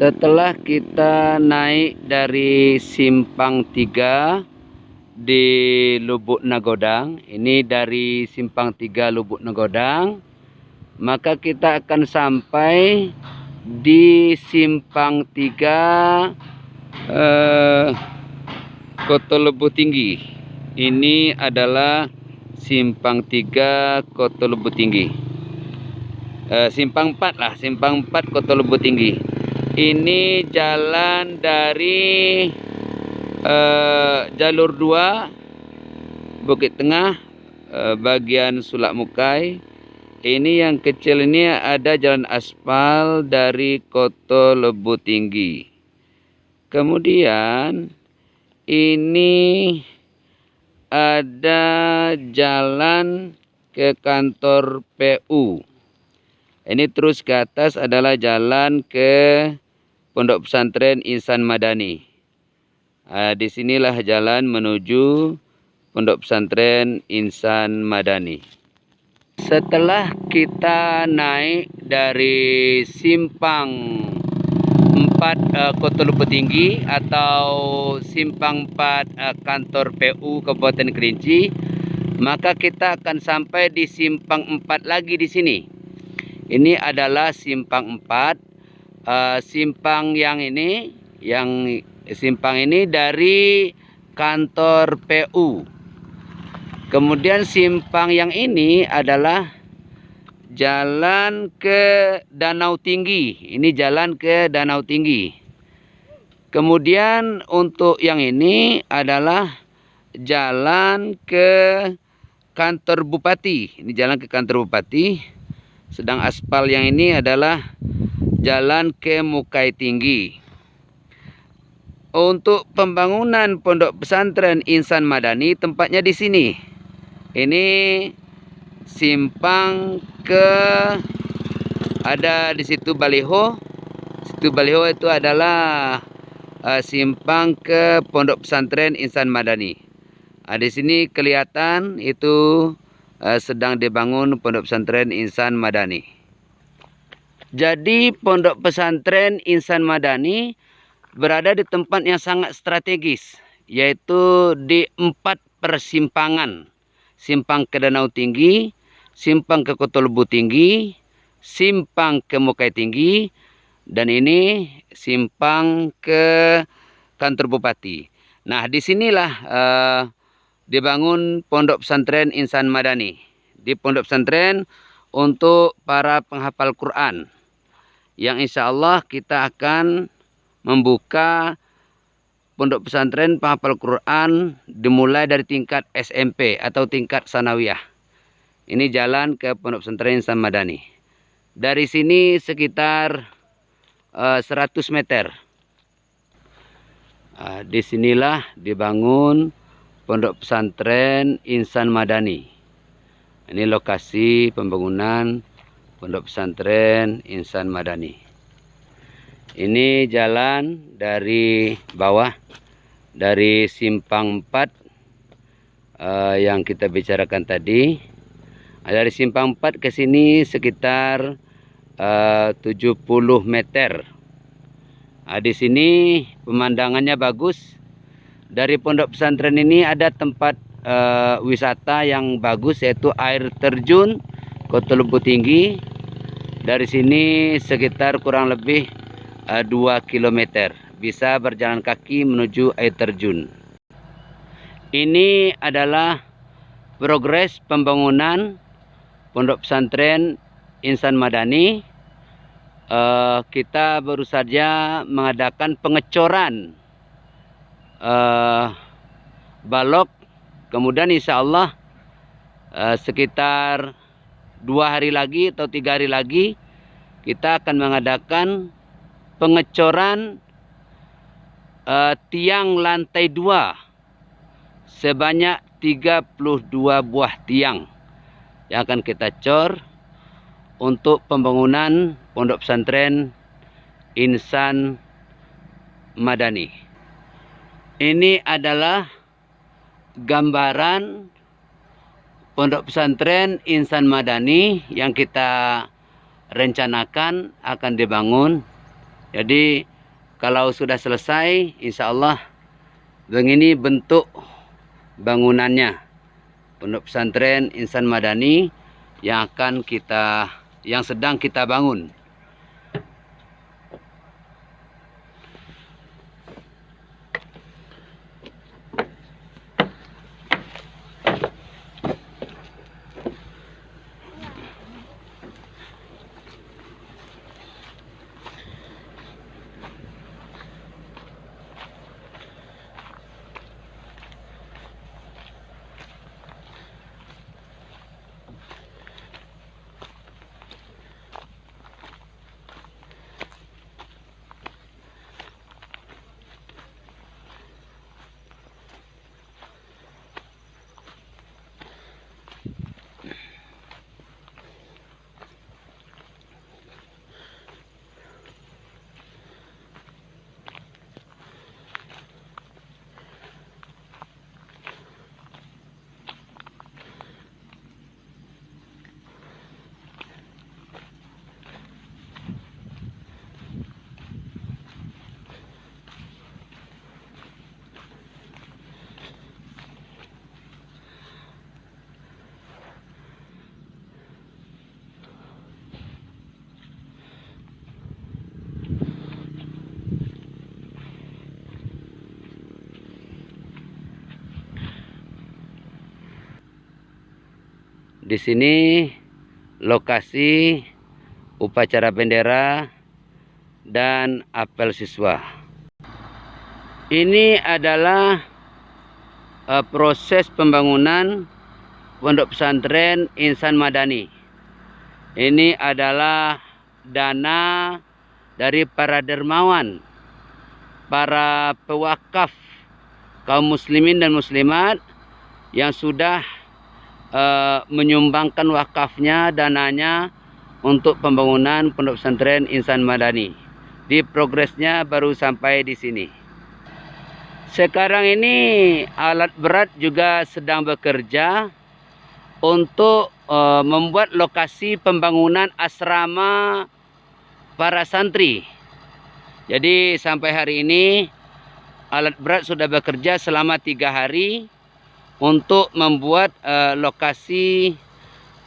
Setelah kita naik dari Simpang 3 di Lubuk Nagodang, ini dari Simpang 3 Lubuk Nagodang, maka kita akan sampai di Simpang 3 Kota Lubuk Tinggi. Ini adalah Simpang 3 Kota Lubuk Tinggi. Simpang 4 lah, Simpang 4 Kota Lubuk Tinggi. Ini jalan dari jalur 2 Bukit Tengah, bagian Sulak Mukai. Ini yang kecil ini ada jalan aspal dari Kota Lubuk Tinggi. Kemudian ini ada jalan ke kantor PU. Ini terus ke atas adalah jalan ke Pondok Pesantren Insan Madani. Disinilah jalan menuju Pondok Pesantren Insan Madani. Setelah kita naik dari Simpang 4 Kota Lubuk Tinggi atau Simpang 4 kantor PU Kabupaten Kerinci, maka kita akan sampai di Simpang 4 lagi di sini. Ini adalah Simpang 4. Simpang yang ini, simpang ini dari kantor PU. Kemudian simpang yang ini adalah jalan ke Danau Tinggi. Ini jalan ke Danau Tinggi. Kemudian untuk yang ini adalah jalan ke kantor Bupati. Ini jalan ke kantor Bupati. Sedang aspal yang ini adalah jalan ke Mukai Tinggi. Untuk pembangunan Pondok Pesantren Insan Madani tempatnya di sini. Ini simpang ke, ada di situ baliho. Situ baliho itu adalah simpang ke Pondok Pesantren Insan Madani. Di sini kelihatan itu sedang dibangun Pondok Pesantren Insan Madani. Jadi Pondok Pesantren Insan Madani berada di tempat yang sangat strategis, yaitu di 4 persimpangan. Simpang ke Danau Tinggi, simpang ke Kota Lubuk Tinggi, simpang ke Mukai Tinggi, dan ini simpang ke kantor Bupati. Nah, disinilah dibangun Pondok Pesantren Insan Madani. Di Pondok Pesantren untuk para penghafal Quran, yang insya Allah kita akan membuka Pondok Pesantren penghafal Quran dimulai dari tingkat SMP atau tingkat sanawiyah. Ini jalan ke Pondok Pesantren Insan Madani. Dari sini sekitar 100 meter. Disinilah dibangun Pondok Pesantren Insan Madani. Ini lokasi pembangunan Pondok Pesantren Insan Madani. Ini jalan dari bawah, dari Simpang 4 yang kita bicarakan tadi. Dari Simpang 4 ke sini sekitar 70 meter. Di sini pemandangannya bagus. Dari Pondok Pesantren ini ada tempat wisata yang bagus, yaitu air terjun Kota Lubuk Tinggi. Dari sini sekitar kurang lebih 2 km. Bisa berjalan kaki menuju air terjun. Ini adalah progres pembangunan Pondok Pesantren Insan Madani. Kita baru saja mengadakan pengecoran balok. Kemudian insya Allah sekitar 2 hari lagi atau 3 hari lagi kita akan mengadakan pengecoran tiang lantai 2 sebanyak 32 buah tiang yang akan kita cor untuk pembangunan Pondok Pesantren Insan Madani. Ini adalah gambaran Pondok Pesantren Insan Madani yang kita rencanakan akan dibangun. Jadi Kalau sudah selesai, insya Allah begini bentuk bangunannya. Pondok Pesantren Insan Madani yang sedang kita bangun. Di sini lokasi upacara bendera dan apel siswa. Ini adalah proses pembangunan Pondok Pesantren Insan Madani. Ini adalah dana dari para dermawan, para pewakaf kaum muslimin dan muslimat yang sudah menyumbangkan wakafnya, dananya untuk pembangunan Pondok Pesantren Insan Madani. Di progresnya baru sampai di sini. Sekarang ini alat berat juga sedang bekerja untuk membuat lokasi pembangunan asrama para santri. Jadi sampai hari ini alat berat sudah bekerja selama 3 hari untuk membuat lokasi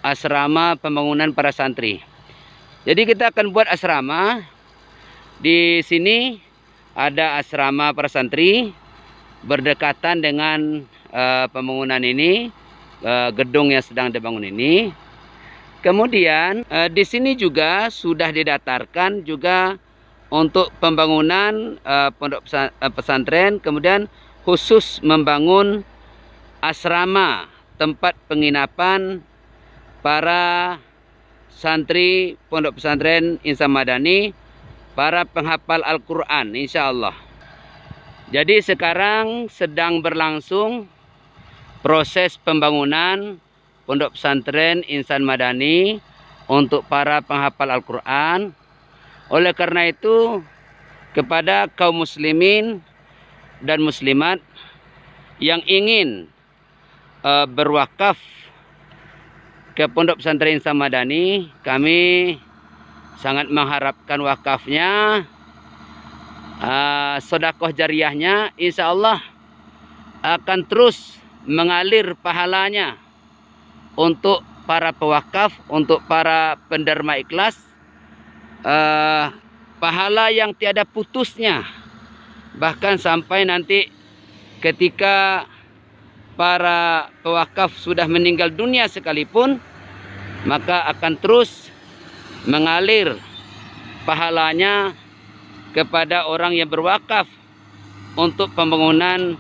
asrama pembangunan para santri. Jadi kita akan buat asrama. Di sini ada asrama para santri berdekatan dengan pembangunan ini, gedung yang sedang dibangun ini. Kemudian di sini juga sudah didatarkan juga untuk pembangunan pondok pesantren, kemudian khusus membangun asrama tempat penginapan para santri Pondok Pesantren Insan Madani, para penghafal Al-Quran, insya Allah. Jadi sekarang sedang berlangsung proses pembangunan Pondok Pesantren Insan Madani untuk para penghafal Al-Quran. Oleh karena itu, kepada kaum muslimin dan muslimat yang ingin berwakaf ke Pondok Pesantren Insan Madani, kami sangat mengharapkan wakafnya, sedekah jariyahnya, insya Allah akan terus mengalir pahalanya untuk para pewakaf, untuk para penderma ikhlas, pahala yang tiada putusnya, bahkan sampai nanti ketika para pewakaf sudah meninggal dunia sekalipun, maka akan terus mengalir pahalanya kepada orang yang berwakaf untuk pembangunan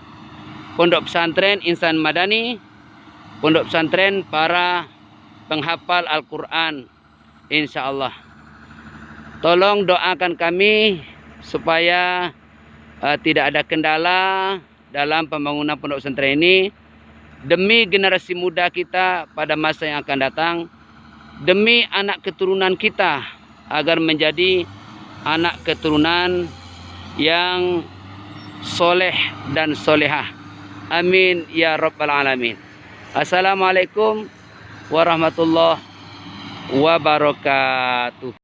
Pondok Pesantren Insan Madani, Pondok Pesantren para penghafal Al-Quran, insya Allah. Tolong doakan kami supaya tidak ada kendala dalam pembangunan Pondok Pesantren ini, demi generasi muda kita pada masa yang akan datang, demi anak keturunan kita agar menjadi anak keturunan yang soleh dan solehah. Amin ya rabbal alamin. Assalamualaikum warahmatullahi wabarakatuh.